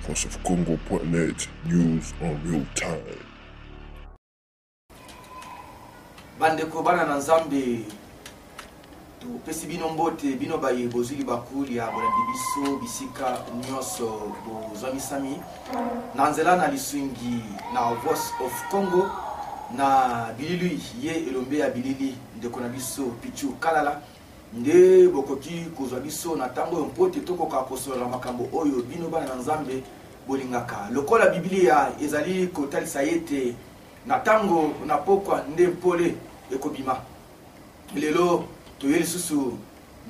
voiceofcongo.net, news on real time. Bandeko bana na Nzambe topesi bino mbote bino baye bozili bakuli ya bolandi biso bisika nyonso bozwamisami na nzela na lisungi na Voice of Congo na bilili ye elombe ya bilili ndeko na biso Pichu Kalala nde bokoki kozwa biso na tango mpote tokoka kosola makambo oyo bino bana na Nzambe bolingaka lokola Biblia ezali kotalisa yete na tango na pokwa nde mpole ekobima lelo toyeli susu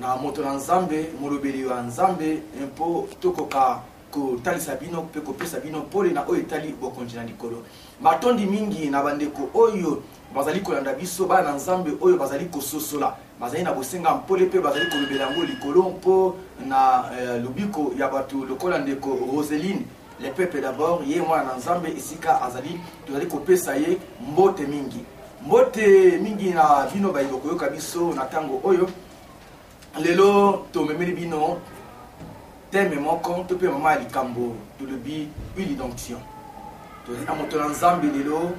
na moto na Nzambe molobeli wa Nzambe mpo tokoka kotalisa bino pe kopesa bino pole na oyo etali bokonzi na likolo matondi mingi na bandeko oyo bazali kolanda biso bana na Nzambe oyo bazali kososola bazali na bosenga mpole pe bazali kolobela yango likolo mpo na lobiko ya bato lokola ndeko Roseline le peuple d'abord ye mwana na Nzambe esika azali tozali kopesa ye mbote mingi na bino bayiko koyoka biso na tango oyo lelo tomemeli bino teme moko to pe mama likambo tolobi huile d'onction tozali na moto na Nzambe lelo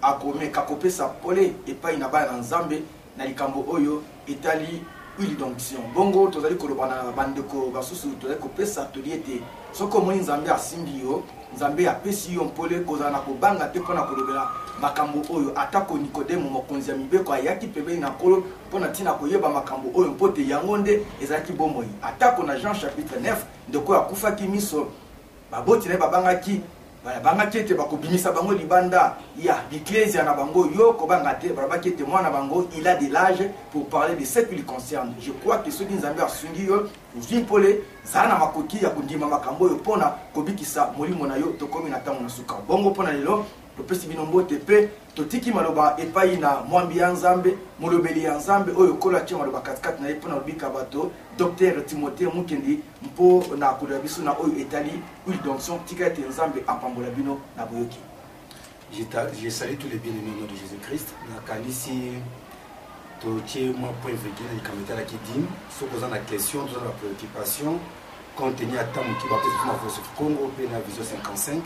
akomeka kopesa pole epai na bana na Nzambe na likambo oyo etali huile d'onction bongo tozali koloba na bandeko basusu tozali kopesa toliete soko moni Nzambe asimbi yo Nzambe apesi yo mpole kozala na kobanga te mpona kolobela makambo oyo atako Nikodemo mokonzi ya mibeko ayaki pembeni na nkolo mpona ntina koyeba makambo oyo mpote yango nde ezalaki bomoi atako na Jean chapitre 9 ndeko akufaki miso baboti na babangaki ete bakobimisa bango libanda ya biklesia na bango yo kobanga te babaki ete mwana bango il a de l'âge pour parler de ce qui lui concerne. Je crois que soki Nzambe asungi yo uzwi mpole zala na makoki ya kondima makambo oyo mpona kobikisa molimo na yo tokomi na ntango na suka bongo mpona lelo topesi bino mbote pe totiki maloba epai na mwambi ya Nzambe molobeli ya Nzambe oyo kola tia maloba katikati na ye mpona lobika bato Dr Timothée Mukendi mpo na kola biso na oyo etali huile d'onction tika ete Nzambe apambola bino na boyoki. Je salue tous les bien-aimés au nom de Jésus-Christ. Nakanisi totie moi point virgule na likamita la kidim sokoza na question toza na préoccupation compte tenu à tamu ki ba peut-être na Voice of Congo pe na Vision 55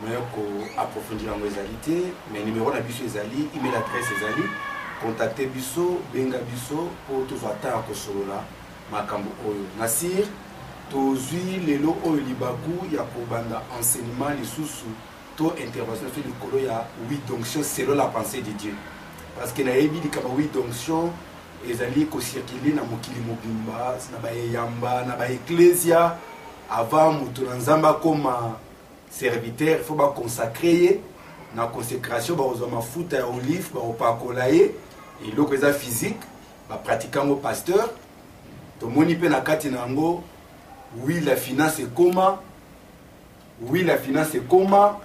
mais ko approfondir en réalité mais numéro na biso ezali email adresse ezali contacter biso benga biso pour tout attendre ko solola makambo oyo nasir tozui lelo oyo libaku ya kobanda enseignement lisusu to intervention sur le kolo ya huile d'onction selon la pensée de Dieu parce que na yebi likaba huile d'onction ezali ko circuler na mokili mobimba na ba yamba na ba ecclesia avant mutu na Nzamba comme serviteur, il faut consacrer na consécration ba ozo mafuta ya olive ba opakola ye et loko eza physique ba pratiquant au pasteur to moni pe na kati nango oui la finance est comment oui la finance est comment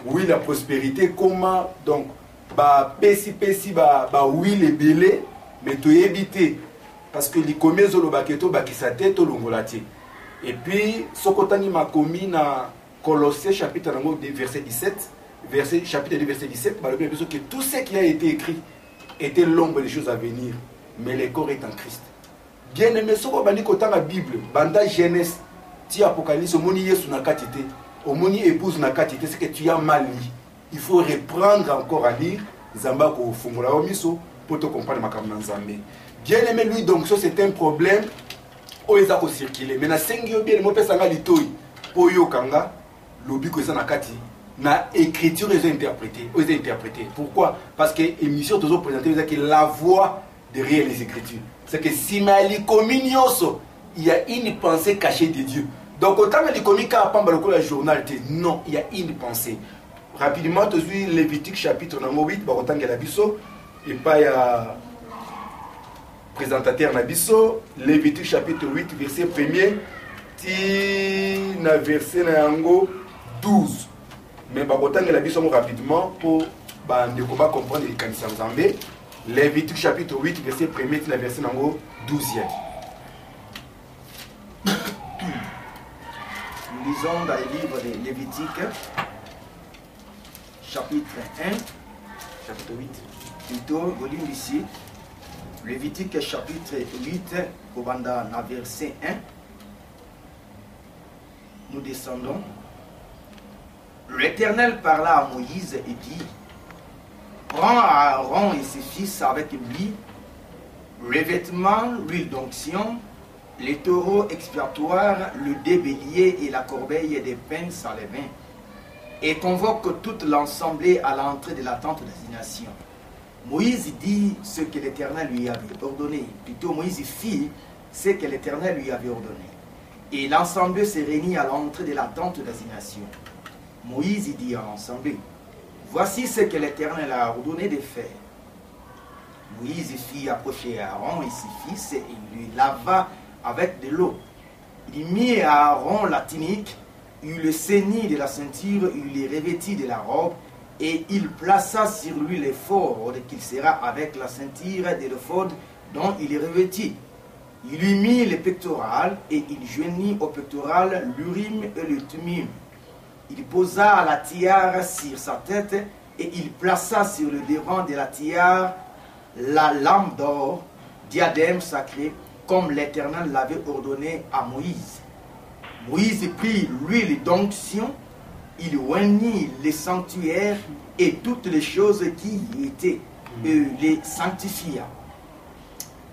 oui la prospérité comment donc ba pesi ba oui les belé mais to éviter parce que likomezo lo baketo bakisate to longolati et puis sokotani makomi na Colossiens chapitre 2 verset 17 chapitre 2 verset 17 bah, que tout ce qui a été écrit était l'ombre des choses à venir mais le corps est en Christ. Bien aimé soko bandi kota la Bible banda Genèse ti Apocalypse omoni Yesu na katité omoni épouse na katité c'est que tu as mal lu. Il faut reprendre encore à lire Nzamba ko fungola omiso pour te comprendre makambo na Nzambe. Bien aimé lui donc ça c'est un problème o eza ko circuler mais na sengi yo bien mo pesa nga litoi po yo kanga lobi ko na kati na écriture les interpréter pourquoi parce que émission toujours présenter que la voix derrière les écritures c'est que si mali communioso il y a une pensée cachée de Dieu donc autant les comiques à pamba le la journal non il y a une pensée rapidement tu suis Lévitique chapitre numéro 8 ba autant que la biso et pas ya présentateur na biso Lévitique chapitre 8 verset 1er ti na verset na yango 12 mais bakotanga la biso rapidement pour bandeko ba comprendre les kanisa Nzambe Lévitique chapitre 8 verset 1er ti na verset nango 12e. Nous lisons dans le livre de Lévitique chapitre 1 chapitre 8 plutôt volume ici Lévitique chapitre 8 au banda na verset 1 nous descendons L'Éternel parla à Moïse et dit, prends Aaron et ses fils avec lui, les vêtements, l'huile d'onction, les taureaux expiatoires, le dé bélier et la corbeille des pains sans levain, et convoque toute l'assemblée à l'entrée de la tente d'assignation. Moïse dit ce que l'Éternel lui avait ordonné. Plutôt, Moïse fit ce que l'Éternel lui avait ordonné. Et l'assemblée se réunit à l'entrée de la tente d'assignation. Moïse dit à l'assemblée, voici ce que l'Éternel a ordonné de faire. Moïse fit approcher Aaron et ses fils et il lui lava avec de l'eau. Il mit à Aaron la tunique, il le ceignit de la ceinture, il le revêtit de la robe, et il plaça sur lui l'éphod qu'il sera avec la ceinture de l'éphod dont il est revêti. Il lui mit les pectorales, et il joignit au pectoral l'urim et le thummim. Il posa la tiare sur sa tête, et il plaça sur le devant de la tiare la lame d'or, diadème sacré, comme l'Éternel l'avait ordonné à Moïse. Moïse prit l'huile d'onction, il oignit les sanctuaires et toutes les choses qui y étaient, et les sanctifia.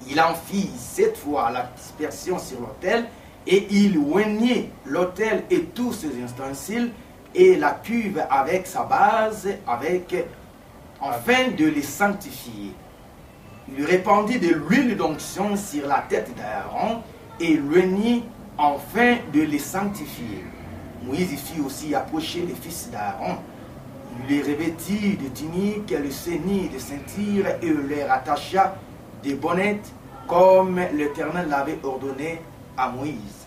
Il en fit 7 fois la dispersion sur l'autel, et il oignit l'autel et tous ses ustensiles, et la cuve avec sa base, afin de les sanctifier. Il répandit de l'huile d'onction sur la tête d'Aaron, et l'oignit afin de les sanctifier. Moïse fit aussi approcher les fils d'Aaron. Il les revêtit de tuniques, le ceignit de ceintures et les rattacha des bonnettes comme l'Éternel l'avait ordonné à Moïse.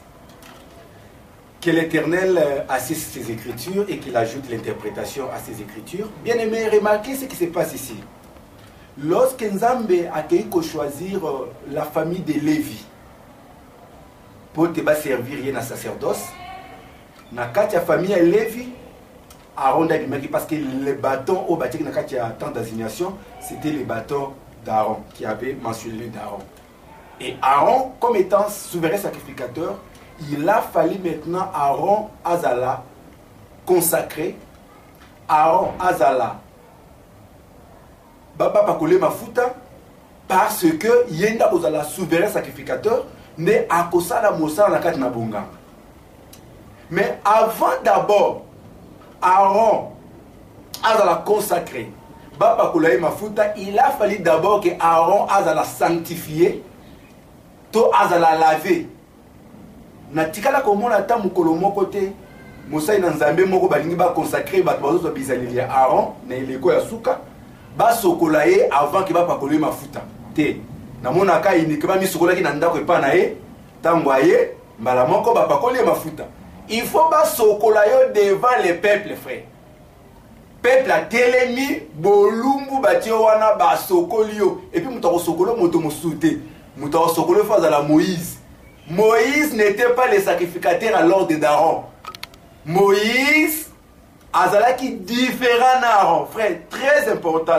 Que l'Éternel assiste ses écritures et qu'il ajoute l'interprétation à ses écritures. Bien aimé, remarquez ce qui se passe ici. Lorsque Nzambe a choisir la famille de Lévi pour te servir dans le sacerdoce, dans la famille de Lévi, Aaron a dit parce que les bâtons au bâti dans la tente d'assignation, c'était les bâtons d'Aaron qui avaient mentionné d'Aaron. Et Aaron, comme étant souverain sacrificateur, il a fallu maintenant Aaron Azala consacré, Aaron Azala Baba Pakole Mafuta, parce que Yenda Ozala souverain sacrificateur, ne akosala mosa na kati na bonganga. Mais avant d'abord, Aaron Azala consacré, Baba Pakole Mafuta, il a fallu d'abord que Aaron Azala sanctifié, to Azala lavé. Na tikala komona ta mukolo moko te Musa ina nzambe moko balingi ba consacrer ba bazo bizaleli Aaron na ileko ya suka ba sokola ye avant que ba pakole mafuta te na mona ka uniquement mi sokola ki na ndako epa na ye tango aye mbala moko ba pakole mafuta. Il faut ba sokola yo devant le peuple, frère. Peuple a telemi bolumbu batio wana ba sokoli yo et puis mutako sokolo moto mosute mutako sokolo fa za la Moïse. Moïse n'était pas le sacrificateur à l'ordre d'Aaron. Moïse azalaki différent d'Aaron. Frère, très important.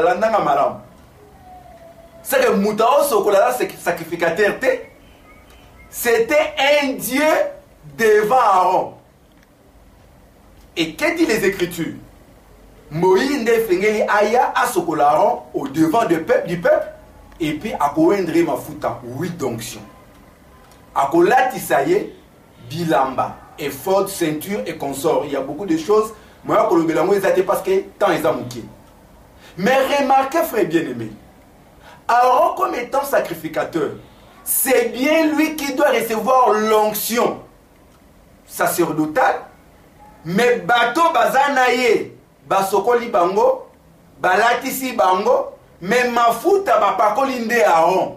C'est que Moutao Sokolala sacrificateur, c'était un Dieu devant Aaron. Et que dit les Écritures? Moïse ne fengeli aya à Sokolaron au devant du peuple, et puis à Koendre Mafuta, 8 d'onction. Akolati saye, bilamba, effort, ceinture et consort. Il y a beaucoup de choses. Moi, je parce que tant ils ont manqué. Mais remarquez, frère bien-aimé, Aaron comme étant sacrificateur, c'est bien lui qui doit recevoir l'onction sacerdotale. Mais bateau bazanaye, basokoli bango, balatisi bango, mais mafuta bapakoli nde Aaron.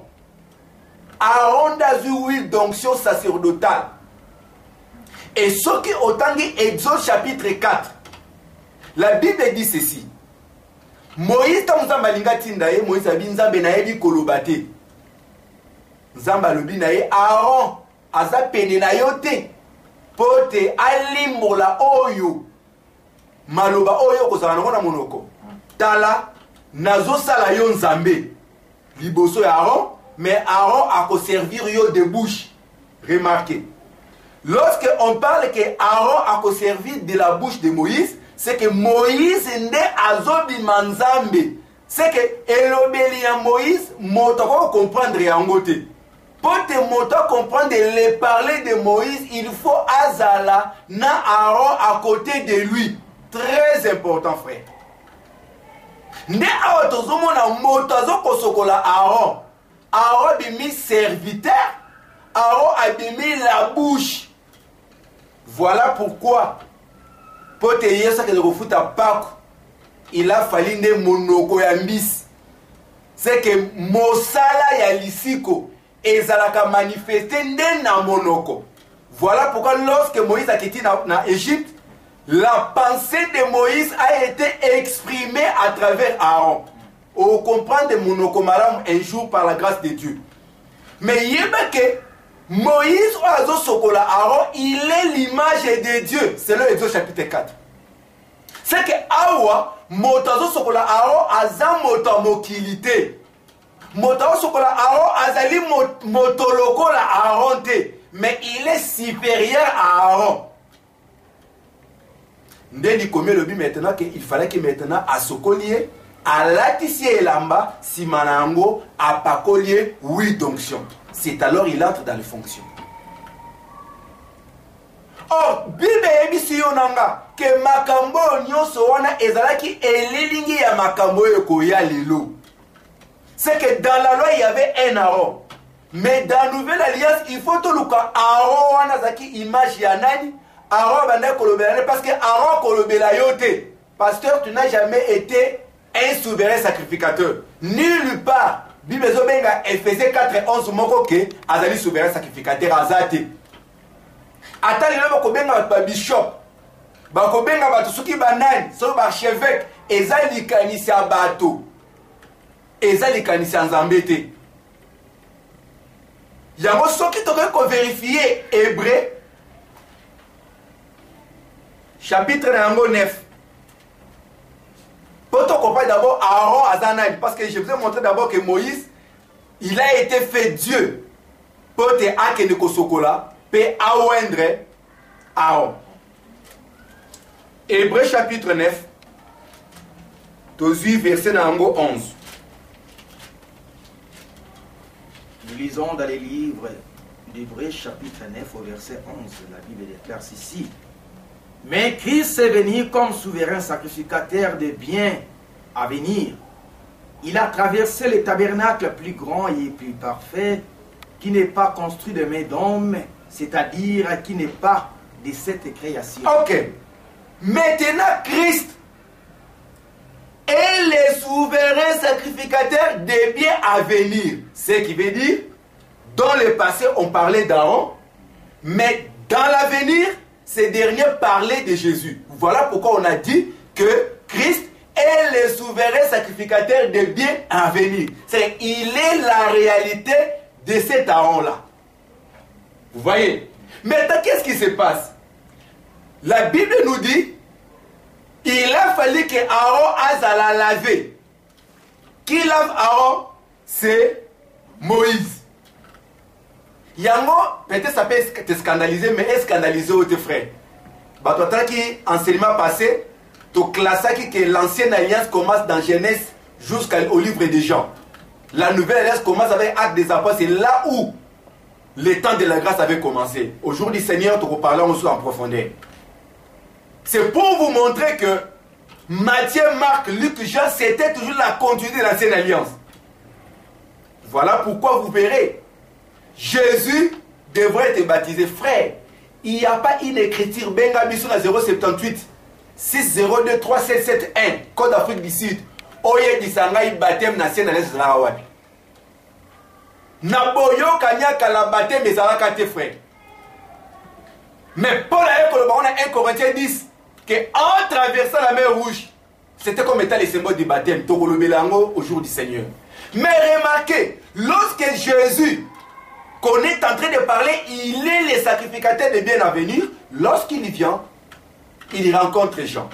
Aaron a eu huile d'onction sacerdotale. Et ce qui autant dit Exode chapitre 4, la Bible dit ceci. Moïse tamza malinga tindaye, Moïse abi nzambe na yebi kolobate. Nzamba lobi na ye Aaron aza pene na yote pote alimbola oyo maloba oyo kozala na monoko. Tala nazo sala yo nzambe liboso ya Aaron. Mais Aaron a servir yo de bouche. Remarquez. Lorsque on parle que Aaron a servi de la bouche de Moïse, c'est que Moïse nde azobima Nzambe. C'est que elobeli ya Moïse, moto ko comprendre yango te. Pour te moto comprendre les parler de Moïse, il faut azala na Aaron à côté de lui. Très important, frère. Nde awa tozomona moto azokosokola Aaron. Aaron bimi serviteur, Aaron a bimi la bouche. Voilà pourquoi pour te dire ça que le refout à Pâques, il a fallu ne monoko ya mbisi. C'est que mosala ya lisiko ezalaka manifester nde na monoko. Voilà pourquoi lorsque Moïse a quitté na Égypte, la pensée de Moïse a été exprimée à travers Aaron. On comprend de monoko malam un jour par la grâce de Dieu. Mais yebeke Moïse oazo sokola Aaron, il est l'image de Dieu. C'est le Exode chapitre 4. C'est que awa motazo sokola Aaron aza moto mokilité. Motazo sokola Aaron azali motoloko la Aaron te, mais il est supérieur à Aaron. Ndeli comme le but maintenant qu'il fallait que maintenant à sokolier à latisier elamba simanango à pakolier oui d'onction. C'est alors il entre dans les fonctions. Or, Bible ebisi yonanga que makambo nyonso wana ezalaki elilingi ya makambo ekoya lelo. C'est que dans la loi il y avait un Aaron. Mais dans la nouvelle alliance, il faut tout le cas Aaron wana zaki image ya nani? Aaron banda kolobela parce que Aaron kolobela yote. Pasteur, tu n'as jamais été un souverain sacrificateur. Nulle part. Bible zobenga Ephésiens 4:11 moko ke azali souverain sacrificateur azate. Ata lelo bakobenga ba bishop. Bakobenga bato soki banani, so ba archevêque, ezali kanisa bato. Ezali kanisa Nzambe te. Yango soki toke ko vérifier Hébreu chapitre 9. Pour te comprendre d'abord Aaron Azanaï, parce que je vous ai montré d'abord que Moïse, il a été fait Dieu pour te akene kosokola, peut awendre Aaron. Hébreu chapitre 9, 18 verset 11. Nous lisons dans les livres d'Hébreu chapitre 9 au verset 11. La Bible déclare ceci. Mais Christ est venu comme souverain sacrificateur des biens à venir. Il a traversé le tabernacle plus grand et plus parfait, qui n'est pas construit de main d'homme, c'est-à-dire qui n'est pas de cette création. Ok. Maintenant, Christ est le souverain sacrificateur des biens à venir. Ce qui veut dire, dans le passé, on parlait d'Aaron, mais dans l'avenir, ces derniers parlaient de Jésus. Voilà pourquoi on a dit que Christ est le souverain sacrificateur des biens à venir. C'est il est la réalité de cet Aaron-là. Vous voyez? Maintenant, qu'est-ce qui se passe? La Bible nous dit il a fallu que Aaron azala laver. Qui lave Aaron? C'est Moïse. Yango, peut-être ça peut te scandaliser, mais est scandalisé aux tes frères. Bah, toi, qui enseignement passé, tu classes que l'ancienne alliance commence dans Genèse jusqu'au livre des Jean. La nouvelle alliance commence avec Actes des Apôtres, c'est là où le temps de la grâce avait commencé. Aujourd'hui, Seigneur, te reparlons aussi en profondeur. C'est pour vous montrer que Matthieu, Marc, Luc, Jean, c'était toujours la continuité de l'ancienne alliance. Voilà pourquoi vous verrez. Jésus devrait être baptisé. Frère, il n'y a pas une écriture benga biso na 078 602 3771 Code d'Afrique du Sud. Oye disangai baptême national na wapi. Na boyo kanyaka la baptême ezalaka te frère. Mais Paul a écrit dans 1 Corinthiens 10 que en traversant la mer Rouge, c'était comme étant les symboles du baptême. Tokolobelango au jour du Seigneur. Mais remarquez, lorsque Jésus qu'on est en train de parler, il est le sacrificateur des biens à venir. Lorsqu'il vient, il rencontre Jean.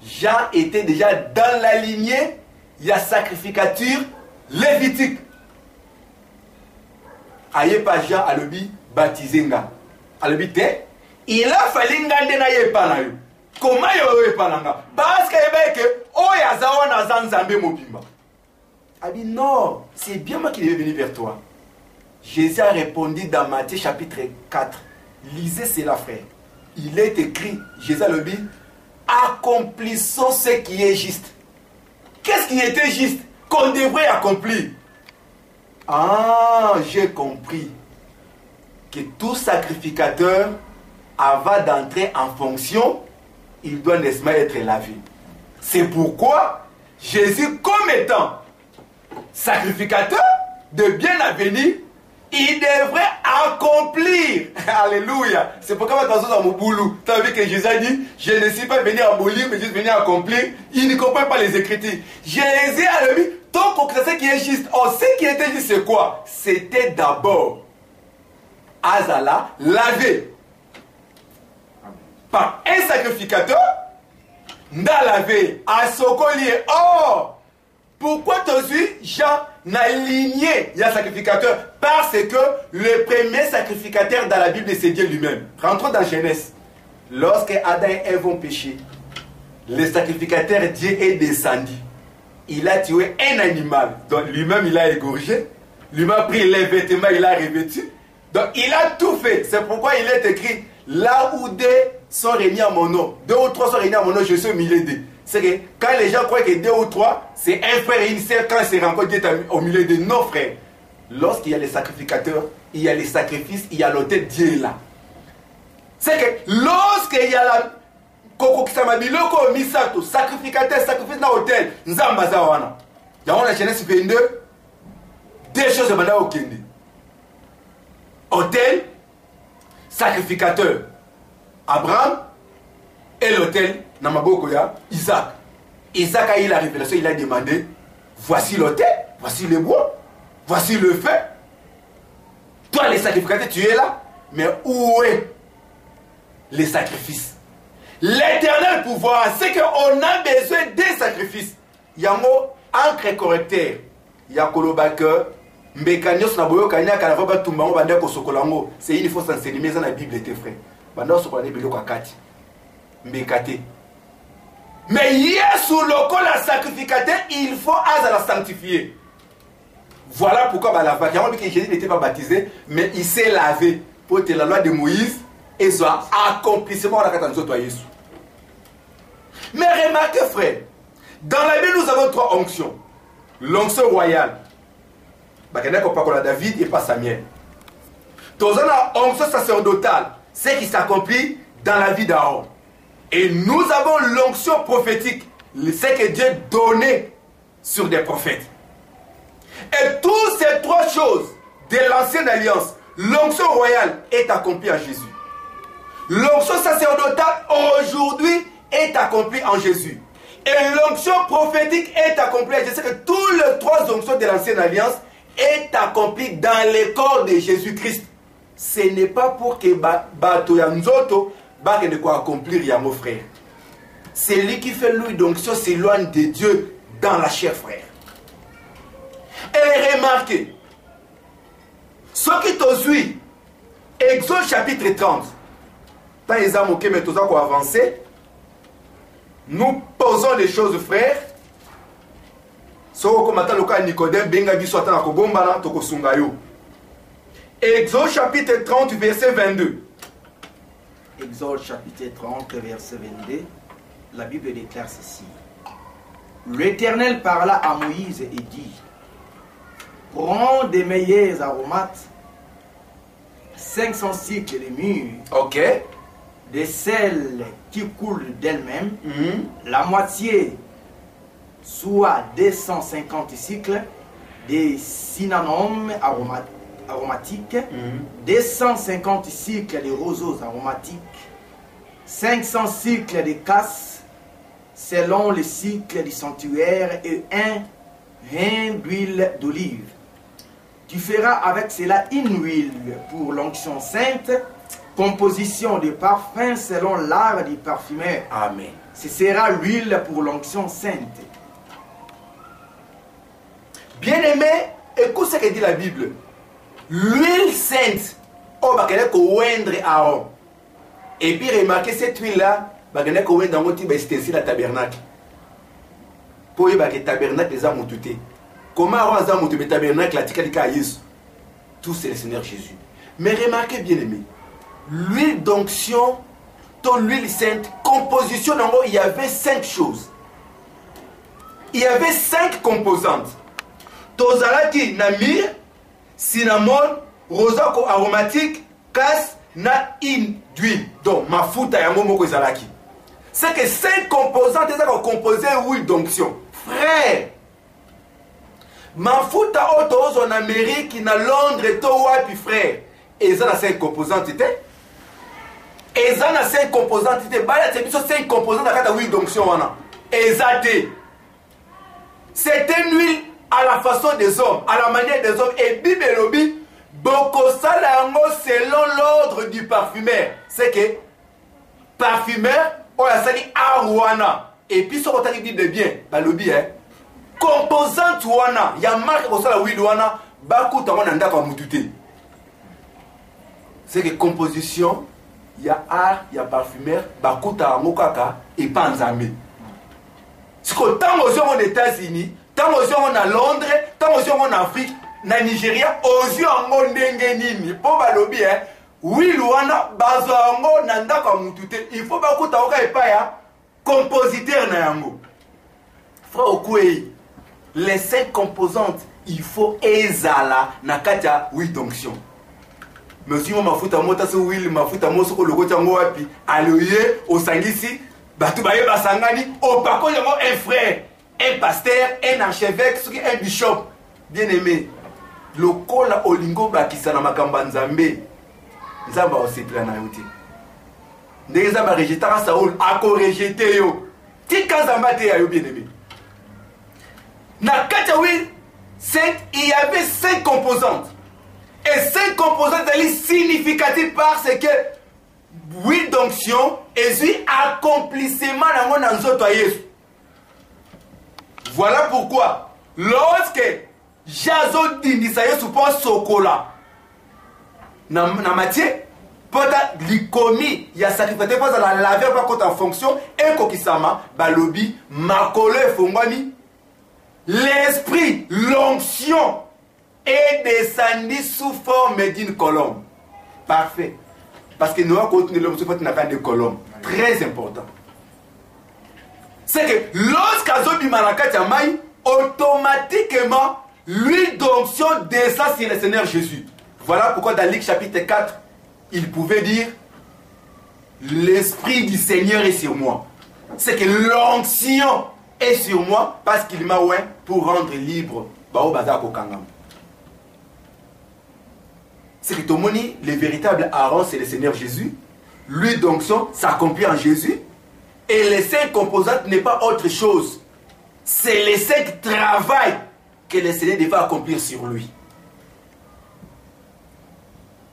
Jean était déjà dans la lignée, il y a sacrificature lévitique. Aye pas Jean à l'obi baptisé nga. À l'obi te, il a fallu ngande na ye pa na yo. Comment yoye palanga? Parce que oyazawa na zanzambe mobimba. A dit non, c'est bien moi qui est venu vers toi. Jésus a répondu dans Matthieu chapitre 4. Lisez cela, frère. Il est écrit, Jésus a dit, accomplissons ce qui est juste. Qu'est-ce qui était juste qu'on devrait accomplir? Ah, j'ai compris que tout sacrificateur, avant d'entrer en fonction, il doit nécessairement être lavé. C'est pourquoi Jésus, comme étant sacrificateur de bien à venir, il devrait accomplir. Alléluia. C'est pourquoi dans mon boulot, tu as vu que Jésus a dit, je ne suis pas venu abolir, mais je suis venu accomplir. Il ne comprend pas les Écritures. Jésus a dit, tant qu'on sait ce qui est juste, ce qui était juste, c'est quoi? C'était d'abord Azala lavé par un sacrificateur, n'a lavé à Sokolier. Or, pourquoi aujourd'hui Jean n'a ligné le sacrificateur? Parce que le premier sacrificateur dans la Bible, c'est Dieu lui-même. Rentrons dans Genèse. Lorsque Adam et Ève ont péché, le sacrificateur Dieu est descendu. Il a tué un animal. Donc lui-même, il a égorgé. Lui-même a pris les vêtements, il a revêtu. Donc il a tout fait. C'est pourquoi il est écrit, là où deux sont réunis à mon nom, 2 ou 3 sont réunis à mon nom, je suis au milieu d'eux. C'est que quand les gens croient que 2 ou 3, c'est un frère et une sœur, quand ils se rencontrent, Dieu est au milieu de nos frères. Lorsqu'il y a les sacrificateurs, il y a les sacrifices, il y a l'autel, Dieu est là. C'est que lorsqu'il y a la sacrificateur, sacrifice dans l'autel, Nzambaza wana. Il y a la Genèse 22, 2 choses de au Kende. Autel, sacrificateur, Abraham, et l'autel, Namaboko ya Isaac. Isaac a eu la révélation, il a demandé, voici l'autel, voici le bois, voici le feu. Toi les sacrificateurs, tu es là, mais où est les sacrifices? L'éternel pouvoir, c'est qu'on a besoin des sacrifices. Il y a un mot encre correcteur. Il y a Kolobaka, Mbekanios Naboyo Kanya Kanava Tumbango Bandeko Sokolango. C'est une fausse enseignement dans la Bible, tes frères. Bandao Sokolane Bilo Kakati. Mbekate. Mais hier, sous le col à sacrificateur, il faut à la sanctifier. Voilà pourquoi la vache. Jésus n'était pas baptisé, mais il s'est lavé pour que la loi de Moïse et soit accomplissement de la catastrophe de Jésus. Mais remarquez, frère, dans la Bible, nous avons 3 onctions. L'onction royale, David et pas Samuel. Dans la onction sacerdotale, c'est qui s'accomplit dans la vie d'Aaron. Et nous avons l'onction prophétique, c'est que Dieu donnait sur des prophètes. Et toutes ces 3 choses de l'ancienne alliance, l'onction royale est accomplie en Jésus. L'onction sacerdotale aujourd'hui est accomplie en Jésus. Et l'onction prophétique est accomplie en Jésus. C'est que toutes les 3 onctions de l'ancienne alliance est accomplie dans le corps de Jésus-Christ. Ce n'est pas pour que Bato Yanzoto ne quoi accomplir, mon frère. C'est lui qui fait lui d'onction s'éloigne de Dieu dans la chair, frère. Et remarquez, ce qui te suit, Exode chapitre 30. Tant les âmes ok, mais tout ça qu'on avance, nous posons les choses, frère. Ce qu'on attend le cas Nicodème, benga biso attend à Kogomba, toko sungayo. Exode chapitre 30, verset 22. Exode chapitre 30, verset 22. La Bible déclare ceci. L'Éternel parla à Moïse et dit, prends des meilleurs aromates, 500 cycles de mûres, ok, des sels qui coulent d'elles-mêmes, la moitié, soit 250 cycles, des cinnamomums aromatiques, 250 cycles de roseaux aromatiques, 500 cycles de casses, selon le cycle du sanctuaire, et un rein d'huile d'olive. Tu feras avec cela une huile pour l'onction sainte, composition de parfum selon l'art du parfumeur. Amen. Ce sera l'huile pour l'onction sainte. Bien-aimé, écoute ce que dit la Bible. L'huile sainte, on va qu'elle Aaron. Et puis remarquez cette huile-là, bagenda ko wenda ngoti ba stensi la tabernacle po yeba ke tabernacle za mututé comment avant za mututé tabernacle la tika dika Yesu tout c'est le Seigneur Jésus. Mais remarquez bien aimé, l'huile d'onction, l'huile sainte, composition en gros, il y avait 5 choses. Il y avait 5 composantes. Tozalaki na myrrhe, cinnamon, rosako aromatique, casse, na in d'huile. Donc mafuta yango moko ezalaki. C'est que 5 composantes ezaka composé l'huile d'onction. Frère, mafuta oto en Amérique, na Londres, to wapi frère. Et ça, 5 composantes. Et ça, 5 composantes. C'est 5 composantes de l'huile d'onction. Et ça, c'est une huile à la façon des hommes, à la manière des hommes. Et Bible Lobby, selon l'ordre du parfumeur. C'est que parfumeur, on a sali arouana. Et puis, ça, on a dit de bien. Lobby, hein. Composante wana, il y a marque pour ça la huile wana, bakou tango nanda kwa mutute. C'est que composition, il y a art, il y a parfumeur, bakou tango kaka et panzame. C'est que tant aux États-Unis, tant aux en Londres, tant aux en Afrique, na Nigeria, aux yeux en ndenge nini, pour balobi hein, huile wana bazo ango nanda kwa mutute. Il faut bakou tango ka epa ya compositeur na yango. Frère Okoué. Les 5 composantes, il faut ezala na katia huile d'onction. Monsieur mo mafuta mota so huile mafuta mo soko logo tango wapi aloye osangisi batu baye basangani o pako yango un frère, un pasteur, un archevêque, un bishop. Bien aimé, lokola olingo bakisa na makamba nzambe. Nzamba osepla na yote. Ndenge nzamba rejetara Saul ako rejeté yo. Tika nzamba te yo bien aimé. Na katia huile sainte, il y avait 5 composantes. Et 5 composantes significatives parce que huile d'onction et accomplissement dans mon anzoto à Yesu. Voilà pourquoi lorsque Jazo dindisa Yesu pour sokola na matière pota likomi ya sacrifice pour la laver pas contre en fonction et kokisama balobi makolo efongwani. L'esprit, l'onction est descendu sous forme d'une colombe. Parfait. Parce que nous avons continué l'homme sous forme d'une colombe. Très important. C'est que lorsqu'Azobi Marakat Yamaï, automatiquement, l'huile d'onction descend sur le Seigneur Jésus. Voilà pourquoi dans Luc chapitre 4, il pouvait dire l'Esprit du Seigneur est sur moi. C'est que l'onction est sur moi parce qu'il m'a oint pour rendre libre c'est que tout le monde, le véritable Aaron c'est le Seigneur Jésus, l'huile d'onction s'accomplit en Jésus et les 5 composantes n'est pas autre chose, c'est les 5 travaux que le Seigneur devait accomplir sur lui.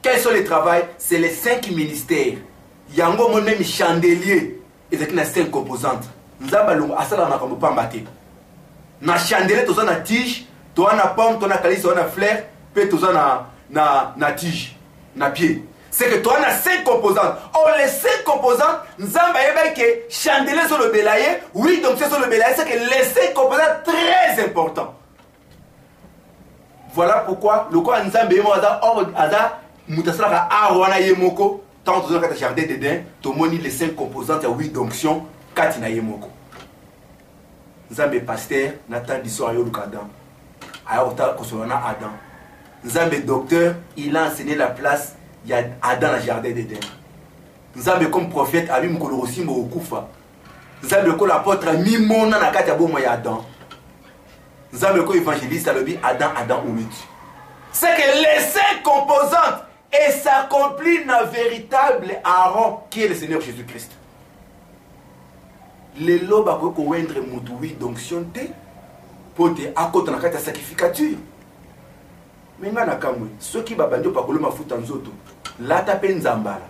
Quels sont les travaux? C'est les 5 ministères. Il y a un même chandelier et il y a 5 composantes. Nzabalungu asala na kampa mbate. Na chandelier toza na tige, toza na pomme, toza na calice, toza na fleur, pe toza na tige, na pied. C'est que toza na 5 composantes. Or les 5 composantes, nzamba yeba que chandelier sur le belaye, oui donc c'est sur le belaye, c'est que les 5 composantes très importants. Voilà pourquoi le quoi nzamba yemo ada mutasala arwana yemoko, tant toza na jardin dedans, to moni les 5 composantes à huile d'onction. Katina yemoko. Nzambe pasteur Nathan Diso ayo lukadan. Ayota kosolana Adam. Nzambe docteur, il a enseigné la place il y a Adam dans le jardin d'Éden. Nzambe comme prophète abi mukolo osimbo okufa. Nzambe ko l'apôtre mimona na kati ya bomo ya Adam. Nzambe ko évangéliste alobi Adam umit. C'est que les 5 composantes et s'accomplit dans véritable Aaron qui est le Seigneur Jésus-Christ. Les lobes ont ouendre mutuwi d'onction pour te accoter na kata sacrificature. Mais ngana kamwe ceux qui babando pakolo mafuta nzoto la tape nzambala.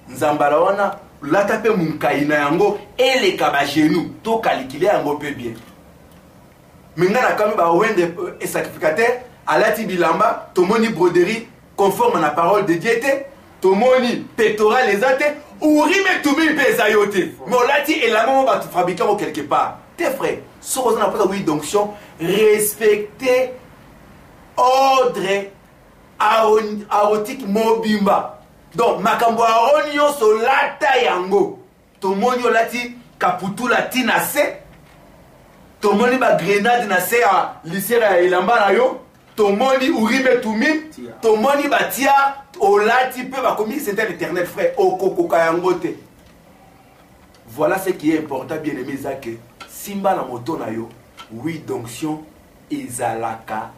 Nzambala wana la tape munkaina yango et les kaba genou to calculer yango peu bien. Mais ngana kamwe ba ouendre sacrificateur alati bilamba tomoni broderie conforme à la parole de Dieu tomoni pectoral les athées. Urime Toumi Bezayote. Mais on l'a dit, et la maman va te fabriquer quelque part. Tes frères, ce qu'on a pas oui d'onction, respecter ordre arotique mobimba. Donc, makambo aronyo so lata yango. Tomonyo lati kaputu lati na se. Tomoni ba grenade na se a lycée ya elamba na yo. Tomoni urime tumi. Tomoni ba tia olati pe ba komi c'était l'éternel frère. Okokoka yango te. Voilà ce qui est important, bien aimé Zake. Simba na moto na yo. Oui, donction ezalaka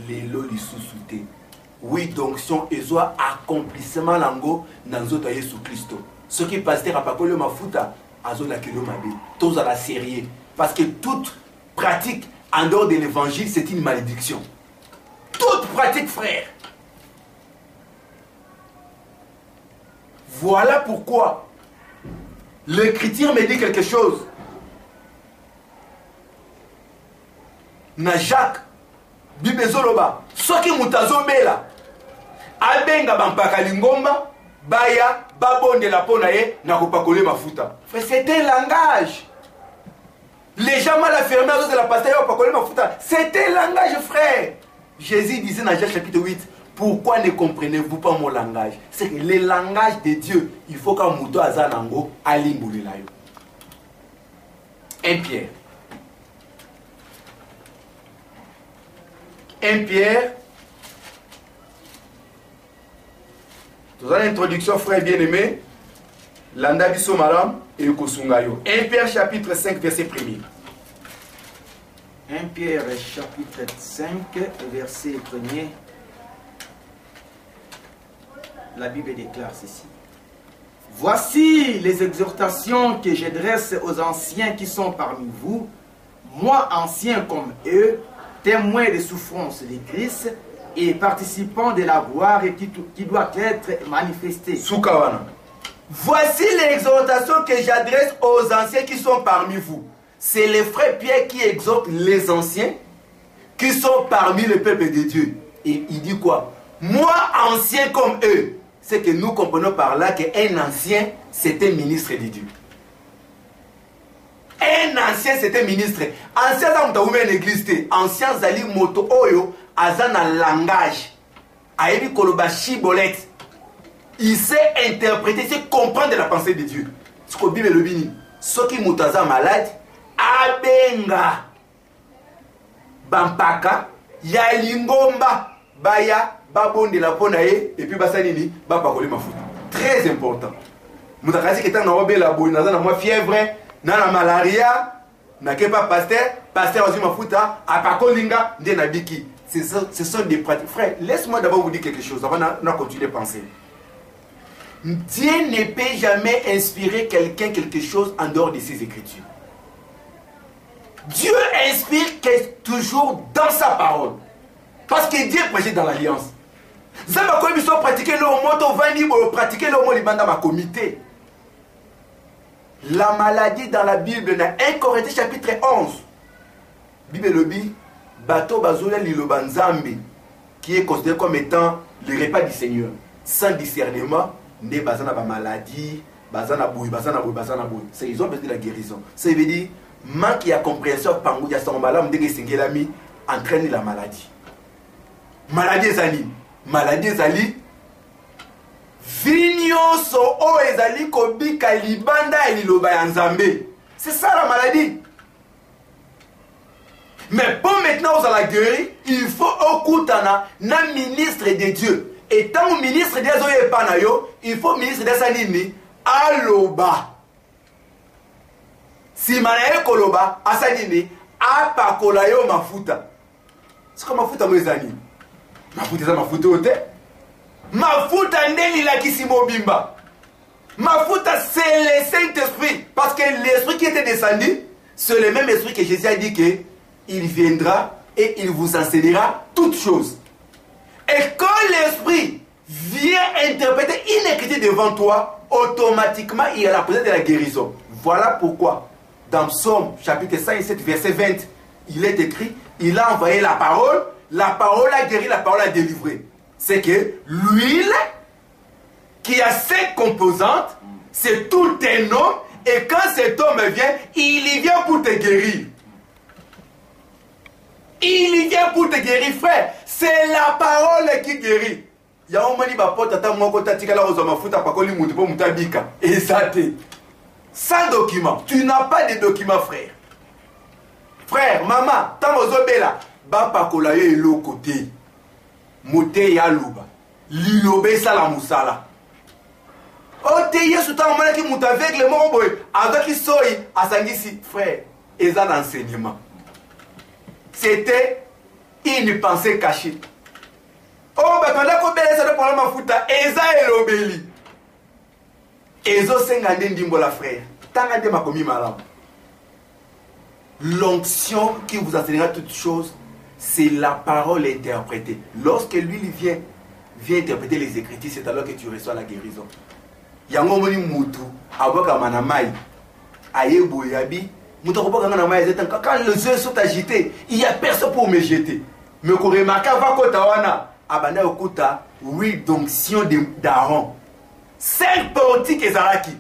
lelo lisusu te. Oui, donction ezoa accomplissement lango na nzoto ya Yesu Christo. Ce qui pasteur a pakolo mafuta azola kilo mabe. Tous à la série parce que toute pratique en dehors de l'évangile, c'est une malédiction. Toute pratique, frère. Voilà pourquoi l'écriture me dit quelque chose. Na Jacques, Bibezoloba, soki mutazo bela, abenga bampaka lingomba, baya, babonde la ponaye, na kopakole mafuta. Frère, c'était un langage. Les gens mal affirmés de la pasteur, c'était un langage, frère. Jésus disait dans Jacques chapitre 8, pourquoi ne comprenez-vous pas mon langage? C'est que le langage de Dieu, il faut qu'un mouton azanango alimboule la yo. 1 Pierre. 1 Pierre. Dans l'introduction, frère bien-aimé, Landa biso malam et Kosungayo. 1 Pierre chapitre 5 verset 1er. 1 Pierre chapitre 5 verset 1er. La Bible déclare ceci. Voici les exhortations que j'adresse aux anciens qui sont parmi vous, moi ancien comme eux, témoins des souffrances de Christ et participants de la gloire qui doit être manifestée. Soukawana. Voici l'exhortation que j'adresse aux anciens qui sont parmi vous. C'est le frère Pierre qui exhorte les anciens qui sont parmi le peuple de Dieu. Et il dit quoi? Moi, ancien comme eux. C'est que nous comprenons par là qu'un ancien, c'était ministre de Dieu. Un ancien, c'était ministre. Ancien, dans une église, ancien, zali moto oyo, azana langage. Ayebi koloba shibolette. Il sait interpréter, il sait comprendre la pensée de Dieu. Ce que Bible le dit, ceux qui moutaza malade, abenga, bampaka, ya lingomba, baya, babonde la ponaye, et puis basanini, bapakoli mafuta. Très important. Moutakasi qui est en robe la boue, naza na moi fièvre, na la malaria, na kepa pasteur aussi mafuta, apakolinga, nde na biki. Ce sont des pratiques. Frère, laisse-moi d'abord vous dire quelque chose, avant de continuer à penser. Dieu ne peut jamais inspirer quelqu'un quelque chose en dehors de ses écritures. Dieu inspire toujours dans sa parole. Parce que Dieu prêche dans l'alliance. Zamba koyi biso pratiquer le moto vani bo pratiquer le mot libanda ma comité. La maladie dans la Bible dans 1 Corinthiens chapitre 11. Bible le dit bato bazole liloba nzambe qui est considéré comme étant le repas du Seigneur sans discernement. Ne bazana ba maladie, bazana boui. C'est ils ont besoin de la guérison. Ça veut dire manque ya compréhension pangu ya sambala mdenge singelami entraîne la maladie. Maladie ezali vinyo so o ezali kobika libanda liloba ya nzambe. C'est ça la maladie. Mais pour maintenant vous allez guérir, il faut okutana na ministre de Dieu. Et tant que ministre de Dieu, il faut ministre de Sanini, aloba. Si manaye koloba, asanini, apakolayo mafuta. C'est comme mafuta mwezani. Mafuta za mafuta ote. Mafuta ndeli la kisimo bimba. Mafuta c'est le Saint-Esprit. Parce que l'Esprit qui était descendu, c'est le même Esprit que Jésus a dit que il viendra et il vous enseignera toutes choses. Et quand l'Esprit vient interpréter une écriture devant toi, automatiquement il y a la présence de la guérison. Voilà pourquoi, dans Psaume chapitre 107, verset 20, il est écrit, il a envoyé la parole a guéri, la parole a délivré. C'est que l'huile, qui a 5 composantes, C'est tout un homme. Et quand cet homme vient, il y vient pour te guérir. Il y vient pour te guérir, frère. C'est la parole qui guérit. Il y a un moment qui va porter ta main quand tu as la mafuta pa koli mutu po mutabika. Et ça te. Sans document. Tu n'as pas de documents, frère. Frère, maman, tant aux obéla, ba pa kolayo et l'autre côté. Moté ya luba. Lilobe sa la musala. Oh, te yesu ta moment qui muta avec le mot boy. Avec qui soy asangisi, frère. Et ça l'enseignement. C'était une pensée cachée. Oh, ben quand on a fait ça pour la mafuta, Eza et l'obéli. Ezo sengande ndimbola frère. Tanga de ma commis malam. L'onction qui vous enseignera toutes choses, c'est la parole interprétée. Lorsque lui vient interpréter les Écritures, c'est alors que tu reçois la guérison. Yango moni mutu, aboka manamai, ayebo yabi. Quand les yeux sont agités, il n'y a personne pour me jeter. Mais qu'on remarque, abana okuta, oui, d'onction d'Aaron. 5 portiques et zaraki.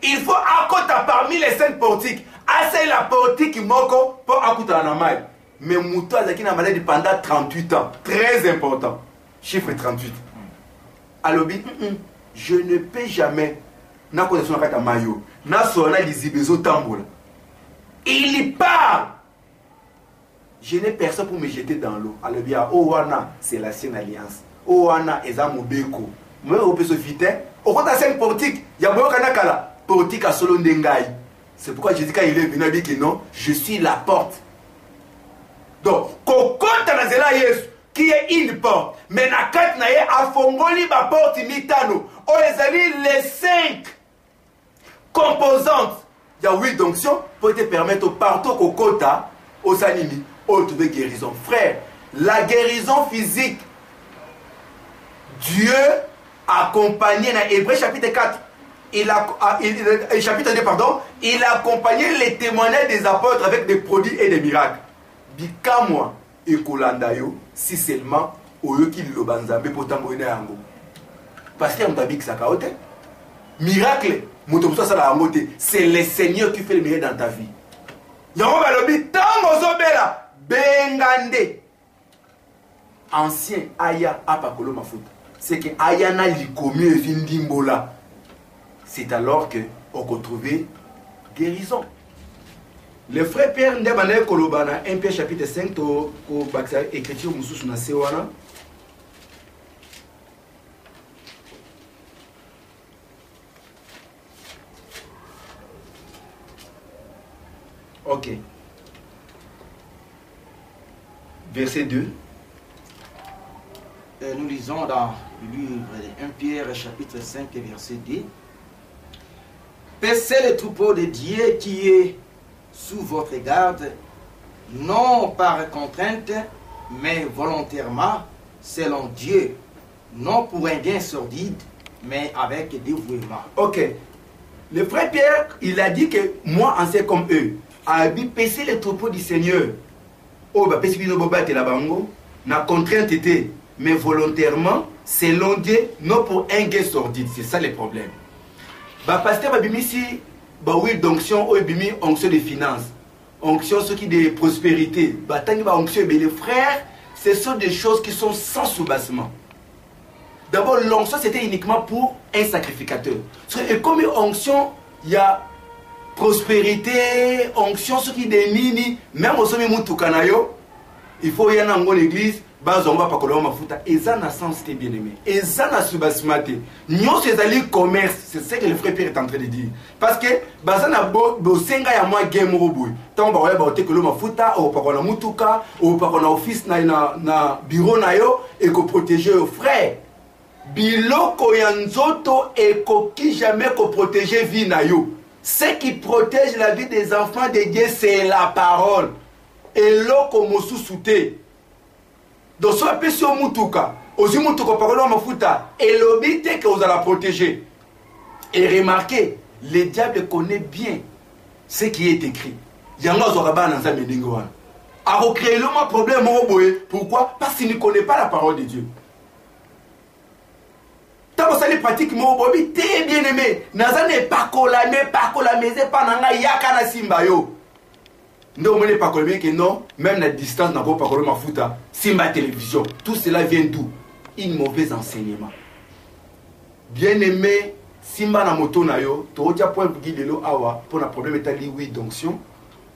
Il faut akota parmi les 5 portiques. Assez la portique moko pour akuta anamai. Mais Moutou Azaki n'a maladie pendant 38 ans. Très important. Chiffre 38. Alobi, je ne peux jamais. Na connaissance na mayo. Na sona lizibezo tambola. Il y parle. Je n'ai personne pour me jeter dans l'eau. Alors bien, Owana, c'est la sienne alliance. Owana, Ezamobeko. Moi, on peut se fitter. Au compte à 5 portiques, il y a beaucoup de kala. Portique à Solo Ndengai. C'est pourquoi Jésus, quand il est venu, il a dit que non, je suis la porte. Donc, quand on a Yesu, qui est une porte, mais na kat na ye a fongoli ba porte mitano. On les 5 composantes. Il y a 8 onctions pour te permettre partout au quota, au sanimi, au trouver guérison. Frère, la guérison physique, Dieu accompagné dans Hébreux chapitre 4, chapitre 2, pardon, il a accompagné les témoignages des apôtres avec des produits et des miracles. Bikamwa et Kolandayo, si seulement au lieu qu'il le banzambe pour t'envoyer yango. Parce qu'il y a un tabik sakaote. Miracle. C'est le Seigneur qui fait le meilleur dans ta vie. Ancien Aya Apakolo Mafuta. C'est que Ayana Likomi et Vindimbola. C'est alors que on retrouve guérison. Le frère Pierre Ndebane Kolobana, 1 Pierre chapitre 5, au Baksa écriture Moussous na Sewana. Ok. Verset 2. Nous lisons dans le livre de 1 Pierre chapitre 5 verset 2. Paissez le troupeau de Dieu qui est sous votre garde, non par contrainte, mais volontairement, selon Dieu, non pour un gain sordide, mais avec dévouement. Ok. Le frère Pierre, il a dit que moi, en c'est comme eux, a paissé le troupeau du Seigneur. Oh, bah, paissé le boba la bango, na contrainte était, mais volontairement, selon Dieu, non pour un gain sordide. C'est ça le problème. Bah, pasteur, bah, ici, bah oui, d'onction, oh, bimi, onction de finances, onction, ce qui de prospérité, bah, tant que bah, onction, mais les frères, ce sont des choses qui sont sans soubassement. D'abord, l'onction, c'était uniquement pour un sacrificateur. Et comme onction, il y a prospérité, onction, ce qui démini, même au sommet Moutoukanayo, il faut y aller dans l'église, bazomba pa koloma mafuta, et ça n'a sens, c'était bien aimé. Et ça n'a soubassement. Nous, c'est aller commerce, c'est ce que le frère Pierre est en train de dire. Parce que, baza na bo senga ya moi game roboui. Tant ba ouais ba te koloma mafuta, ou pa koloma mutuka, ou pa koloma office na bureau na yo, et ko protéger aux frères. Biloko ya nzoto et qui jamais ko protéger vie na yo. Ce qui protège la vie des enfants de Dieu, c'est la parole. Et l'oko mosu souté. Donc, si on peut se mutuka, osi mutuka parole mafuta, et l'obité que vous allez protéger. Et remarquez, le diable connaît bien ce qui est écrit. Yanga zoraba nanza medingoana. A recréer le problème au boé. Pourquoi? Parce qu'il ne connaît pas la parole de Dieu. Tant que ça les pratique, mon bobi, t'es bien aimé. Naza n'est pas colamé, c'est pas nanga yakana simba yo. Non, on n'est pas colamé que non, même la distance n'a pas colamé ma fouta. Simba télévision, tout cela vient d'où? Une mauvaise enseignement. Bien aimé, simba na moto na yo, to otia point pour guider lo awa pour la problème établi oui d'onction.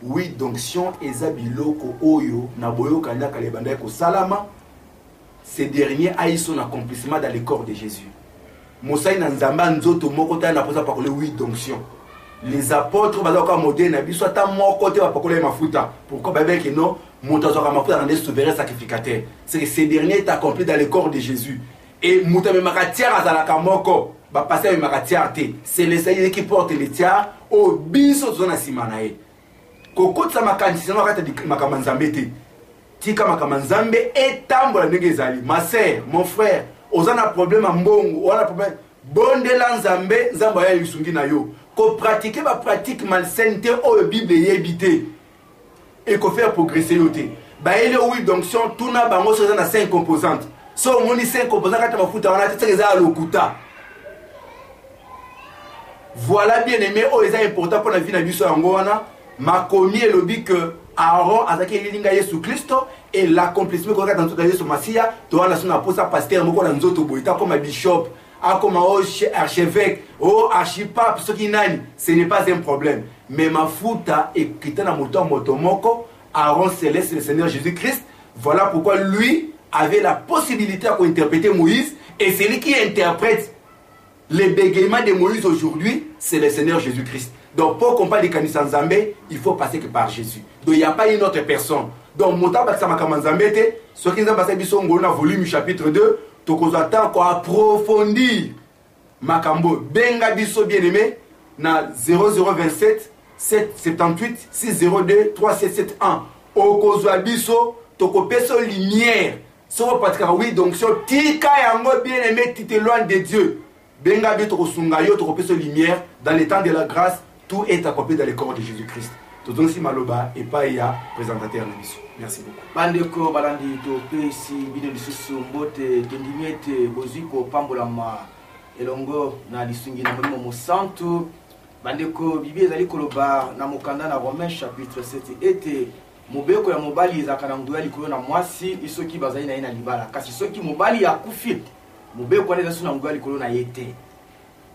Oui d'onction ezabiloko oyo na boyo kanya kalebanda ko salama. Ces derniers haïssent son accomplissement dans le corps de Jésus. Mosaï Nanzamba Nzoto Mokota n'a pas parlé oui d'onction. Les apôtres bazoka modèle na biso ta mokote va parler mafuta. Pourquoi bébé que non montazoka mafuta dans des souverains sacrificateurs. C'est que ces derniers est accompli dans le corps de Jésus. Et mutame makatiara azalaka moko ba passer avec makatiara te. C'est les Seigneur qui porte les tiers au biso zona simanae. Kokotsa makanti sinon akata di makamanzambe te. Tika makamanzambe et tambola ndenge ezali. Ma sœur, mon frère, ozana problème à mbongo, ozana problème bonde la nzambe, nzamba ya yusungi na yo. Ko pratiquer ba pratique malsaine te o Bible yebité. Et ko faire progresser yote. Ba ele oui donc si on tourne bango so na 5 composantes. So on dit 5 composantes kata mafuta wana tete za lokuta. Voilà bien aimé, oh c'est important pour la vie na biso yango wana. Makomi et lobby que Aaron a zaki elinga Yesu Christo et l'accomplissement qu'on a dans tout Yesu Masia, toi la son apôtre pasteur moko na nzoto boita comme bishop, comme archevêque, archipape, ce qui nani, ce n'est pas un problème. Mais ma fouta et quitter la motomoko, Aaron céleste le Seigneur Jésus-Christ, voilà pourquoi lui avait la possibilité d'interpréter Moïse et c'est lui qui interprète les bégaiements de Moïse aujourd'hui, c'est le Seigneur Jésus-Christ. Donc pour qu'on parle de Kanisa Nzambe, il faut passer que par Jésus. Donc il n'y a pas une autre personne. Donc Mota Baksa Nzambe, ce qui nous a passé dans volume chapitre 2, nous attendons approfondir Makambo. Benga biso bien aimé, na 0027 778 602 3771. Okozwa biso, toko peso lumière. So patka oui donc sur tika yango bien aimé, tu t'es loin de Dieu. Benga biso toko sungayo, toko peso lumière dans le temps de la grâce. Tout est accompli dans le corps de Jésus-Christ. Tout aussi maloba et pas ya présentateur de l'émission. Merci beaucoup. Bandeko balandi to pesi bino lisusu mbote tondimiete boziko pambolama elongo na lisungi na molimo mosantu. Bandeko bibi ezali koloba na mokanda na Romains chapitre 7 ete mobeko ya mobali ezaka na ndoya likolo na mwasi isoki bazali na ye na libala kasi soki mobali akufi mobeko wana ezali na ndoya likolo na ye te.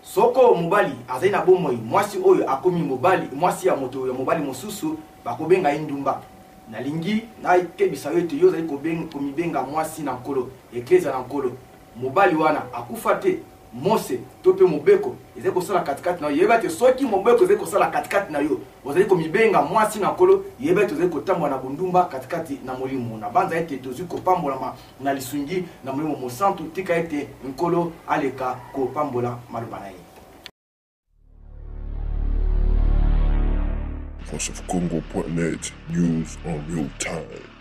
Soko mobali azali na bomoi mwasi oyo akomi mobali mwasi ya moto ya mobali mosusu bakobenga indumba nalingi na kebisa yote yo zali komibenga mwasi na nkolo eklezia na nkolo mobali wana akufa te mose to pe mobeko ezali kosala katikati na yo yeba te soki mobeko ezali kosala katikati na yo ozali komibenga mwasi na nkolo yeba te ozali kotambola na bundumba katikati na molimo na banza ete tozwi kopambola na lisungi na molimo mosantu tika ete nkolo aleka kopambola maloba na ye. VoiceOfCongo.net, news on real time.